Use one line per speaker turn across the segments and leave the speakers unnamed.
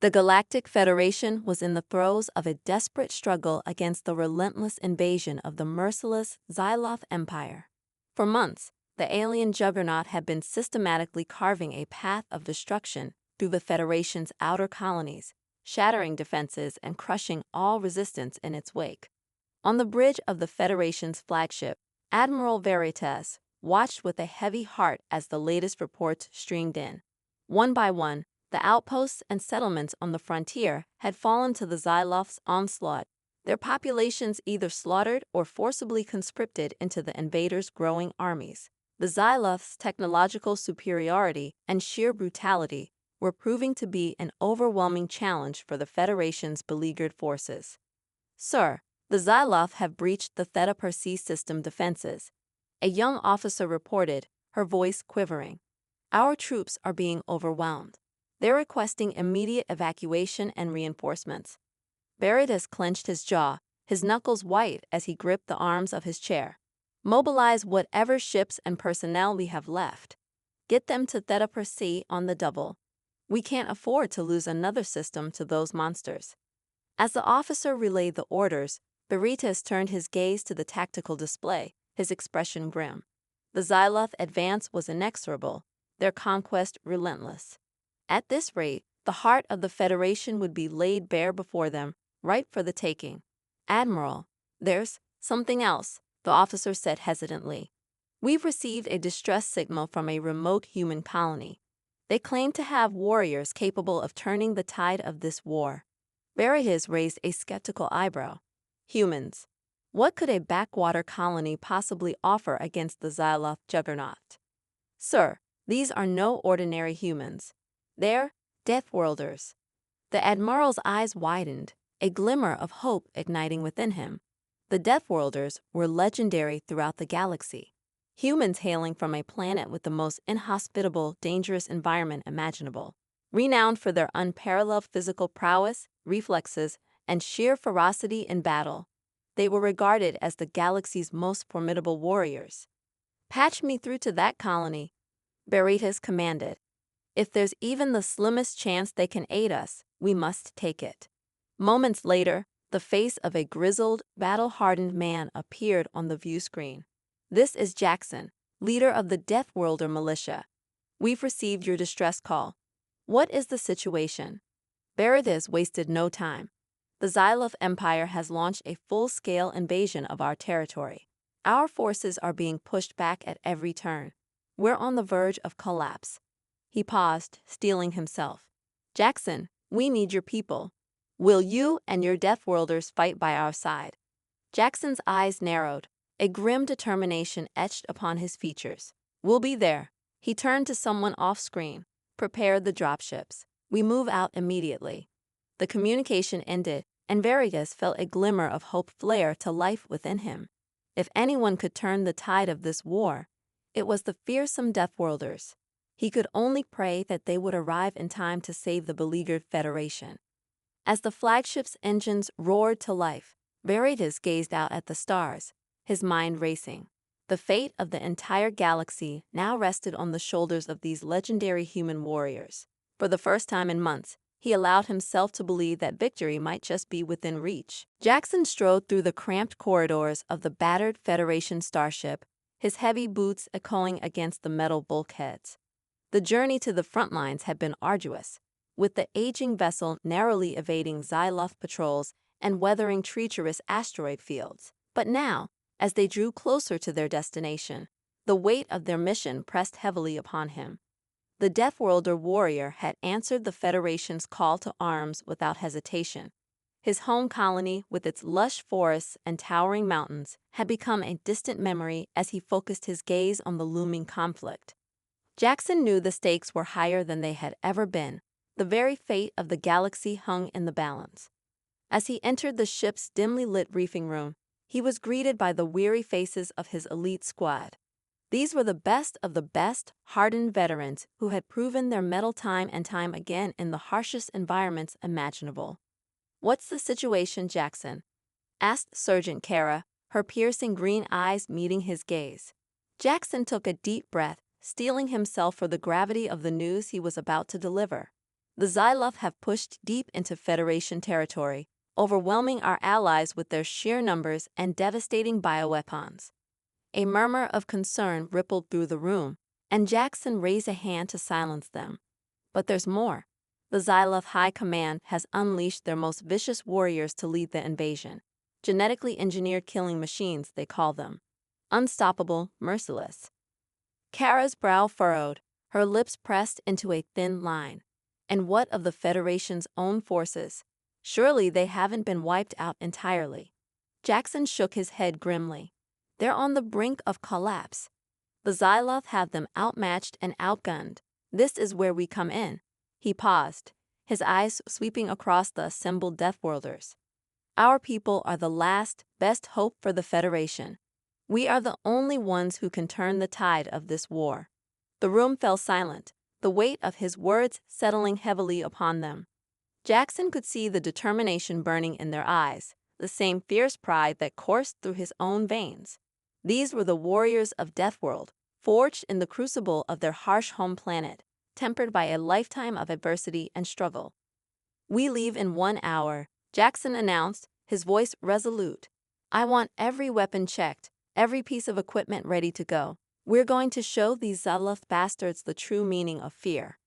The Galactic Federation was in the throes of a desperate struggle against the relentless invasion of the merciless Xyloth Empire. For months, the alien juggernaut had been systematically carving a path of destruction through the Federation's outer colonies, shattering defenses and crushing all resistance in its wake. On the bridge of the Federation's flagship, Admiral Veritas watched with a heavy heart as the latest reports streamed in. One by one, the outposts and settlements on the frontier had fallen to the Xyloth's onslaught, their populations either slaughtered or forcibly conscripted into the invaders' growing armies. The Xyloth's technological superiority and sheer brutality were proving to be an overwhelming challenge for the Federation's beleaguered forces. "Sir, the Xyloth have breached the Theta Persei system defenses," a young officer reported, her voice quivering. "Our troops are being overwhelmed. They're requesting immediate evacuation and reinforcements." Veritas clenched his jaw, his knuckles white as he gripped the arms of his chair. "Mobilize whatever ships and personnel we have left. Get them to Theta Persei on the double. We can't afford to lose another system to those monsters." As the officer relayed the orders, Veritas turned his gaze to the tactical display, his expression grim. The Xyloth advance was inexorable, their conquest relentless. At this rate, the heart of the Federation would be laid bare before them, ripe for the taking. "Admiral, there's something else," the officer said hesitantly. "We've received a distress signal from a remote human colony. They claim to have warriors capable of turning the tide of this war." Veritas raised a skeptical eyebrow. "Humans. What could a backwater colony possibly offer against the Xyloth juggernaut?" "Sir, these are no ordinary humans. They're Deathworlders." The Admiral's eyes widened, a glimmer of hope igniting within him. The Deathworlders were legendary throughout the galaxy. Humans hailing from a planet with the most inhospitable, dangerous environment imaginable. Renowned for their unparalleled physical prowess, reflexes, and sheer ferocity in battle, they were regarded as the galaxy's most formidable warriors. "Patch me through to that colony," Veritas commanded. "If there's even the slimmest chance they can aid us, we must take it." Moments later, the face of a grizzled, battle-hardened man appeared on the view screen. "This is Jackson, leader of the Deathworlder militia. We've received your distress call. What is the situation?" Veritas wasted no time. "The Xyloth Empire has launched a full-scale invasion of our territory. Our forces are being pushed back at every turn. We're on the verge of collapse." He paused, steeling himself. "Jackson, we need your people. Will you and your Deathworlders fight by our side?" Jackson's eyes narrowed, a grim determination etched upon his features. "We'll be there." He turned to someone off-screen. "Prepare the dropships. We move out immediately." The communication ended, and Veritas felt a glimmer of hope flare to life within him. If anyone could turn the tide of this war, it was the fearsome Deathworlders. He could only pray that they would arrive in time to save the beleaguered Federation. As the flagship's engines roared to life, Veritas gazed out at the stars, his mind racing. The fate of the entire galaxy now rested on the shoulders of these legendary human warriors. For the first time in months, he allowed himself to believe that victory might just be within reach. Jackson strode through the cramped corridors of the battered Federation starship, his heavy boots echoing against the metal bulkheads. The journey to the front lines had been arduous, with the aging vessel narrowly evading Xyloth patrols and weathering treacherous asteroid fields. But now, as they drew closer to their destination, the weight of their mission pressed heavily upon him. The Deathworlder warrior had answered the Federation's call to arms without hesitation. His home colony, with its lush forests and towering mountains, had become a distant memory as he focused his gaze on the looming conflict. Jackson knew the stakes were higher than they had ever been. The very fate of the galaxy hung in the balance. As he entered the ship's dimly lit briefing room, he was greeted by the weary faces of his elite squad. These were the best of the best, hardened veterans who had proven their mettle time and time again in the harshest environments imaginable. "What's the situation, Jackson?" asked Sergeant Kara, her piercing green eyes meeting his gaze. Jackson took a deep breath, steeling himself for the gravity of the news he was about to deliver. The Xyloth have pushed deep into Federation territory, overwhelming our allies with their sheer numbers and devastating bioweapons. A murmur of concern rippled through the room, and Jackson raised a hand to silence them. But there's more. The Xyloth High Command has unleashed their most vicious warriors to lead the invasion. Genetically engineered killing machines, they call them. Unstoppable, merciless. Kara's brow furrowed, her lips pressed into a thin line. And what of the Federation's own forces? Surely they haven't been wiped out entirely. Jackson shook his head grimly. They're on the brink of collapse. The Xyloth have them outmatched and outgunned. This is where we come in. He paused, his eyes sweeping across the assembled Deathworlders. Our people are the last, best hope for the Federation. We are the only ones who can turn the tide of this war. The room fell silent, the weight of his words settling heavily upon them. Jackson could see the determination burning in their eyes, the same fierce pride that coursed through his own veins. These were the warriors of Deathworld, forged in the crucible of their harsh home planet, tempered by a lifetime of adversity and struggle. "We leave in 1 hour," Jackson announced, his voice resolute. "I want every weapon checked, every piece of equipment ready to go. We're going to show these Xyloth bastards the true meaning of fear."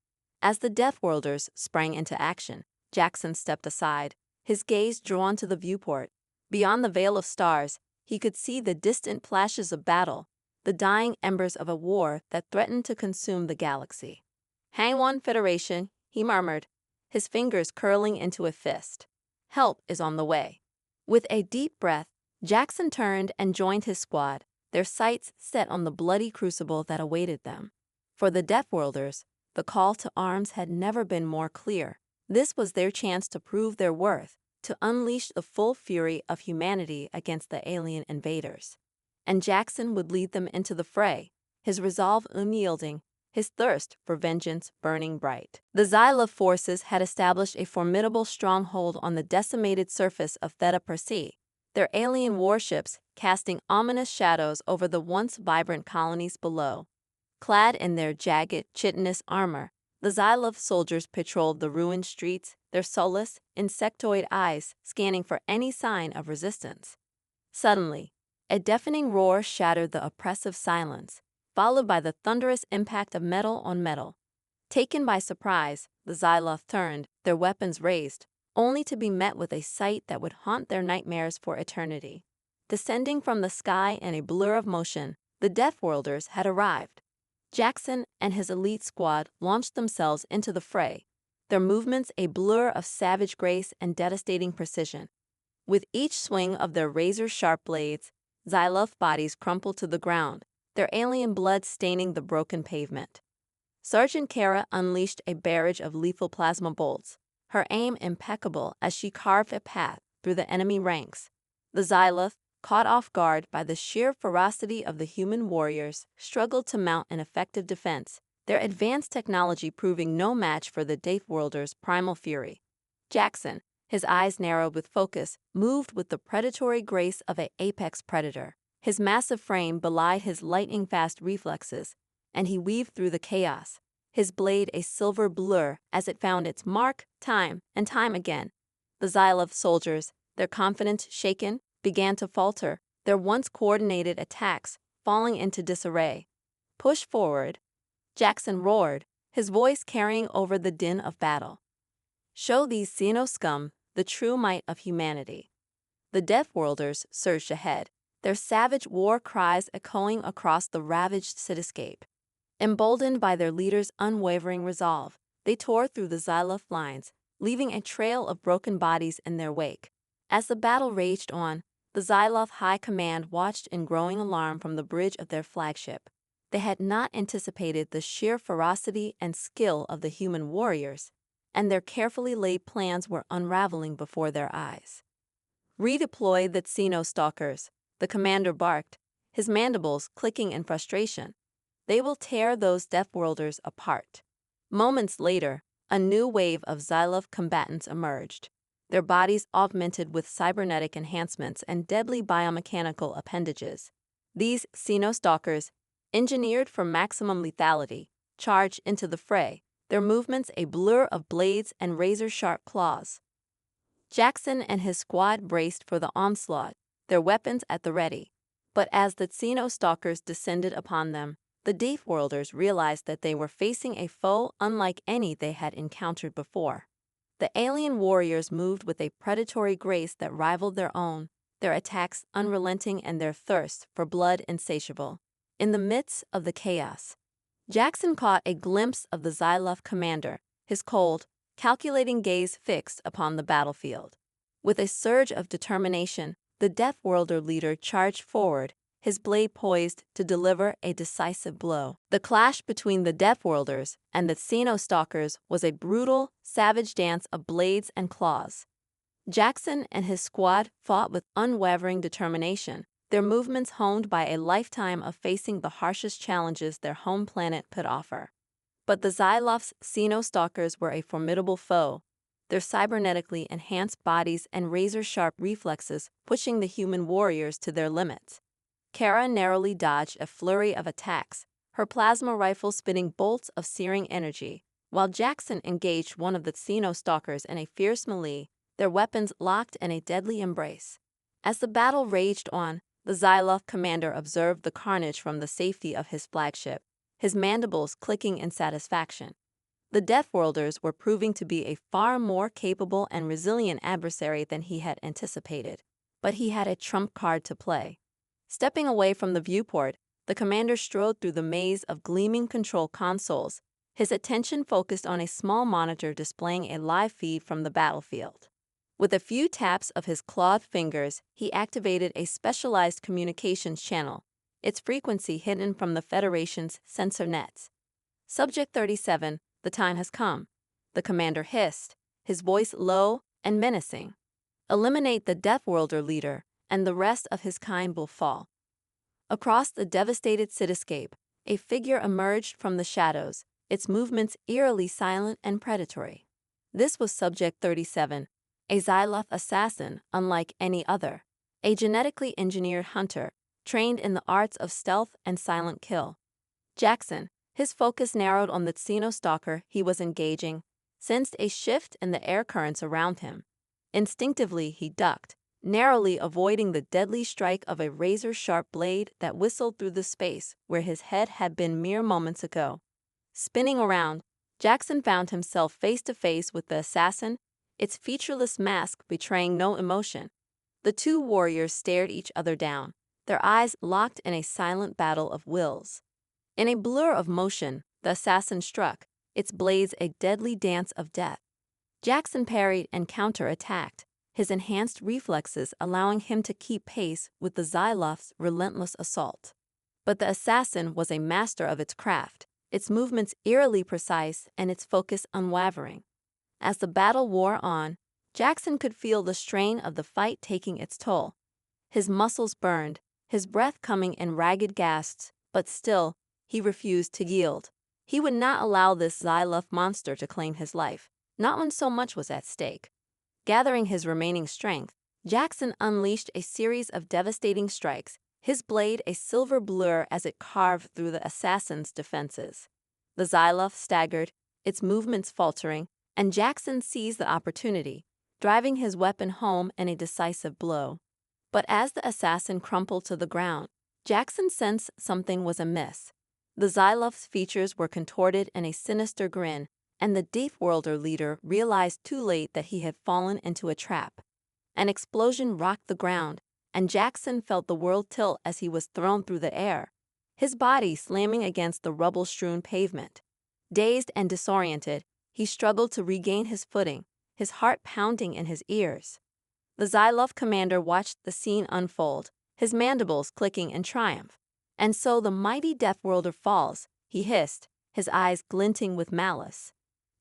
As the Deathworlders sprang into action, Jackson stepped aside, his gaze drawn to the viewport. Beyond the veil of stars, he could see the distant flashes of battle, the dying embers of a war that threatened to consume the galaxy. "Hang on, Federation," he murmured, his fingers curling into a fist. "Help is on the way." With a deep breath, Jackson turned and joined his squad, their sights set on the bloody crucible that awaited them. For the Deathworlders, the call to arms had never been more clear. This was their chance to prove their worth, to unleash the full fury of humanity against the alien invaders. And Jackson would lead them into the fray, his resolve unyielding, his thirst for vengeance burning bright. The Xyloth forces had established a formidable stronghold on the decimated surface of Theta Persei, their alien warships casting ominous shadows over the once vibrant colonies below. Clad in their jagged, chitinous armor, the Xyloth soldiers patrolled the ruined streets, their soulless, insectoid eyes scanning for any sign of resistance. Suddenly, a deafening roar shattered the oppressive silence, followed by the thunderous impact of metal on metal. Taken by surprise, the Xyloth turned, their weapons raised, only to be met with a sight that would haunt their nightmares for eternity. Descending from the sky in a blur of motion, the Deathworlders had arrived. Jackson and his elite squad launched themselves into the fray, their movements a blur of savage grace and devastating precision. With each swing of their razor-sharp blades, Xyloth bodies crumpled to the ground, their alien blood staining the broken pavement. Sergeant Kara unleashed a barrage of lethal plasma bolts, her aim impeccable as she carved a path through the enemy ranks. The Xyloth, caught off guard by the sheer ferocity of the human warriors, struggled to mount an effective defense, their advanced technology proving no match for the Deathworlders' primal fury. Jackson, his eyes narrowed with focus, moved with the predatory grace of an apex predator. His massive frame belied his lightning-fast reflexes, and he weaved through the chaos, his blade a silver blur as it found its mark time and time again. The Xyloth soldiers, their confidence shaken, began to falter, their once coordinated attacks falling into disarray. "Push forward," Jackson roared, his voice carrying over the din of battle. "Show these Xeno scum the true might of humanity." The Deathworlders surged ahead, their savage war cries echoing across the ravaged cityscape. Emboldened by their leader's unwavering resolve, they tore through the Xyloth lines, leaving a trail of broken bodies in their wake. As the battle raged on, the Xyloth High Command watched in growing alarm from the bridge of their flagship. They had not anticipated the sheer ferocity and skill of the human warriors, and their carefully laid plans were unraveling before their eyes. "Redeploy the Xenostalkers," the commander barked, his mandibles clicking in frustration. "They will tear those Deathworlders apart." Moments later, a new wave of Xyloth combatants emerged, their bodies augmented with cybernetic enhancements and deadly biomechanical appendages. These Xenostalkers, engineered for maximum lethality, charged into the fray, their movements a blur of blades and razor-sharp claws. Jackson and his squad braced for the onslaught, their weapons at the ready. But as the Xenostalkers descended upon them, the Deathworlders realized that they were facing a foe unlike any they had encountered before. The alien warriors moved with a predatory grace that rivaled their own, their attacks unrelenting and their thirst for blood insatiable. In the midst of the chaos, Jackson caught a glimpse of the Xyloth commander, his cold, calculating gaze fixed upon the battlefield. With a surge of determination, the Deathworlder leader charged forward, his blade poised to deliver a decisive blow. The clash between the Deathworlders and the Xenostalkers was a brutal, savage dance of blades and claws. Jackson and his squad fought with unwavering determination, their movements honed by a lifetime of facing the harshest challenges their home planet could offer. But the Xyloth's Xenostalkers were a formidable foe, their cybernetically enhanced bodies and razor-sharp reflexes pushing the human warriors to their limits. Kara narrowly dodged a flurry of attacks, her plasma rifle spitting bolts of searing energy, while Jackson engaged one of the Xenostalkers in a fierce melee, their weapons locked in a deadly embrace. As the battle raged on, the Xyloth commander observed the carnage from the safety of his flagship, his mandibles clicking in satisfaction. The Deathworlders were proving to be a far more capable and resilient adversary than he had anticipated, but he had a trump card to play. Stepping away from the viewport, the commander strode through the maze of gleaming control consoles, his attention focused on a small monitor displaying a live feed from the battlefield. With a few taps of his clawed fingers, he activated a specialized communications channel, its frequency hidden from the Federation's sensor nets. Subject 37, the time has come, the commander hissed, his voice low and menacing. Eliminate the Deathworlder leader, and the rest of his kind will fall. Across the devastated cityscape, a figure emerged from the shadows, its movements eerily silent and predatory. This was Subject 37, a Xyloth assassin unlike any other, a genetically engineered hunter, trained in the arts of stealth and silent kill. Jackson, his focus narrowed on the Xenostalker he was engaging, sensed a shift in the air currents around him. Instinctively he ducked, narrowly avoiding the deadly strike of a razor-sharp blade that whistled through the space where his head had been mere moments ago. Spinning around, Jackson found himself face to face with the assassin, its featureless mask betraying no emotion. The two warriors stared each other down, their eyes locked in a silent battle of wills. In a blur of motion, the assassin struck, its blades a deadly dance of death. Jackson parried and counter-attacked, his enhanced reflexes allowing him to keep pace with the Xyloth's relentless assault. But the assassin was a master of its craft, its movements eerily precise and its focus unwavering. As the battle wore on, Jackson could feel the strain of the fight taking its toll. His muscles burned, his breath coming in ragged gasps, but still, he refused to yield. He would not allow this Xyloth monster to claim his life, not when so much was at stake. Gathering his remaining strength, Jackson unleashed a series of devastating strikes, his blade a silver blur as it carved through the assassin's defenses. The Xyloth staggered, its movements faltering, and Jackson seized the opportunity, driving his weapon home in a decisive blow. But as the assassin crumpled to the ground, Jackson sensed something was amiss. The Xyloth's features were contorted in a sinister grin, and the Deathworlder leader realized too late that he had fallen into a trap. An explosion rocked the ground, and Jackson felt the world tilt as he was thrown through the air, his body slamming against the rubble-strewn pavement. Dazed and disoriented, he struggled to regain his footing, his heart pounding in his ears. The Xyloth commander watched the scene unfold, his mandibles clicking in triumph. And so the mighty Deathworlder falls, he hissed, his eyes glinting with malice.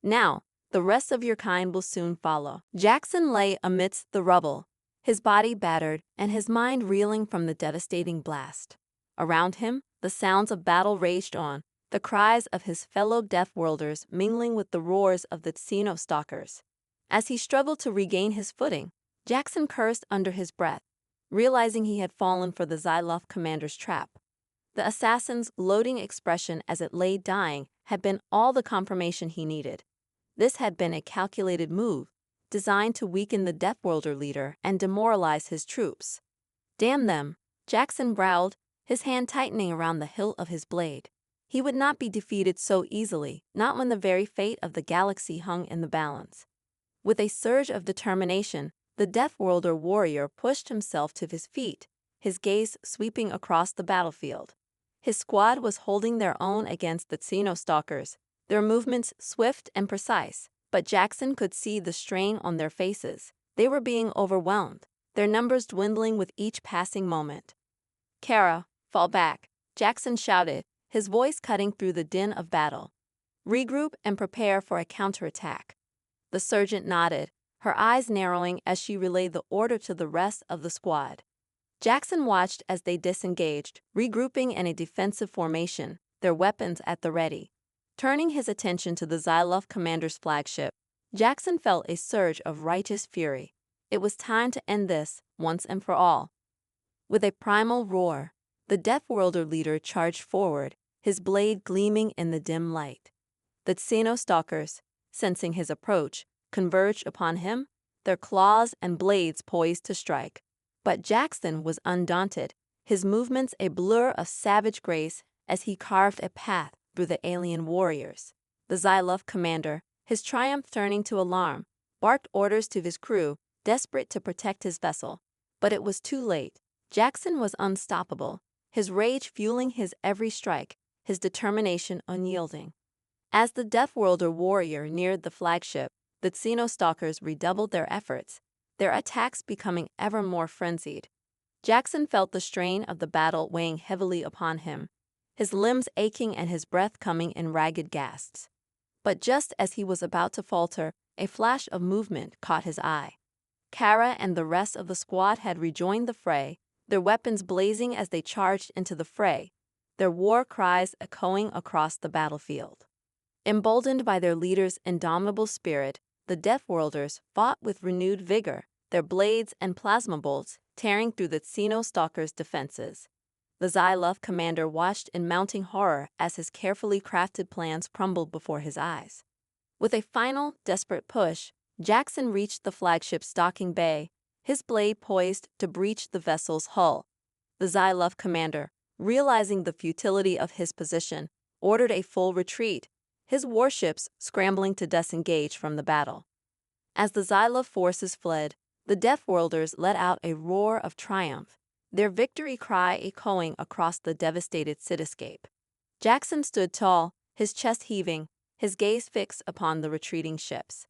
Now, the rest of your kind will soon follow. Jackson lay amidst the rubble, his body battered and his mind reeling from the devastating blast. Around him, the sounds of battle raged on, the cries of his fellow Deathworlders mingling with the roars of the Xenostalkers. As he struggled to regain his footing, Jackson cursed under his breath, realizing he had fallen for the Xyloth commander's trap. The assassin's gloating expression as it lay dying had been all the confirmation he needed. This had been a calculated move, designed to weaken the Deathworlder leader and demoralize his troops. Damn them, Jackson growled, his hand tightening around the hilt of his blade. He would not be defeated so easily, not when the very fate of the galaxy hung in the balance. With a surge of determination, the Deathworlder warrior pushed himself to his feet, his gaze sweeping across the battlefield. His squad was holding their own against the Xenostalkers, their movements swift and precise, but Jackson could see the strain on their faces. They were being overwhelmed, their numbers dwindling with each passing moment. "Kara, fall back," Jackson shouted, his voice cutting through the din of battle. "Regroup and prepare for a counterattack." The sergeant nodded, her eyes narrowing as she relayed the order to the rest of the squad. Jackson watched as they disengaged, regrouping in a defensive formation, their weapons at the ready. Turning his attention to the Xyloth commander's flagship, Jackson felt a surge of righteous fury. It was time to end this, once and for all. With a primal roar, the Deathworlder leader charged forward, his blade gleaming in the dim light. The Xenostalkers, sensing his approach, converged upon him, their claws and blades poised to strike. But Jackson was undaunted, his movements a blur of savage grace as he carved a path through the alien warriors. The Xyloth commander, his triumph turning to alarm, barked orders to his crew, desperate to protect his vessel. But it was too late. Jackson was unstoppable, his rage fueling his every strike, his determination unyielding. As the Deathworlder warrior neared the flagship, the Xenostalkers redoubled their efforts, their attacks becoming ever more frenzied. Jackson felt the strain of the battle weighing heavily upon him, his limbs aching and his breath coming in ragged gasps. But just as he was about to falter, a flash of movement caught his eye. Kara and the rest of the squad had rejoined the fray, their weapons blazing as they charged into the fray, their war cries echoing across the battlefield. Emboldened by their leader's indomitable spirit, the Deathworlders fought with renewed vigor, their blades and plasma bolts tearing through the Xenostalkers' defenses. The Xyloth commander watched in mounting horror as his carefully crafted plans crumbled before his eyes. With a final, desperate push, Jackson reached the flagship's docking bay, his blade poised to breach the vessel's hull. The Xyloth commander, realizing the futility of his position, ordered a full retreat, his warships scrambling to disengage from the battle. As the Xyloth forces fled, the Deathworlders let out a roar of triumph, their victory cry echoing across the devastated cityscape. Jackson stood tall, his chest heaving, his gaze fixed upon the retreating ships.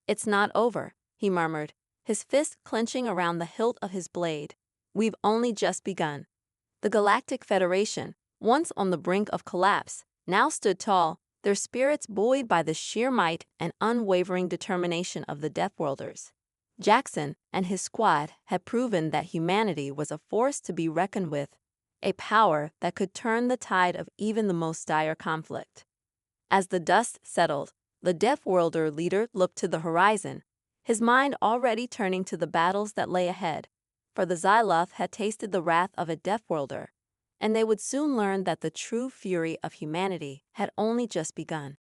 "It's not over," he murmured, his fist clenching around the hilt of his blade. "We've only just begun." The Galactic Federation, once on the brink of collapse, now stood tall, their spirits buoyed by the sheer might and unwavering determination of the Deathworlders. Jackson and his squad had proven that humanity was a force to be reckoned with, a power that could turn the tide of even the most dire conflict. As the dust settled, the Deathworlder leader looked to the horizon, his mind already turning to the battles that lay ahead, for the Xyloth had tasted the wrath of a Deathworlder, and they would soon learn that the true fury of humanity had only just begun.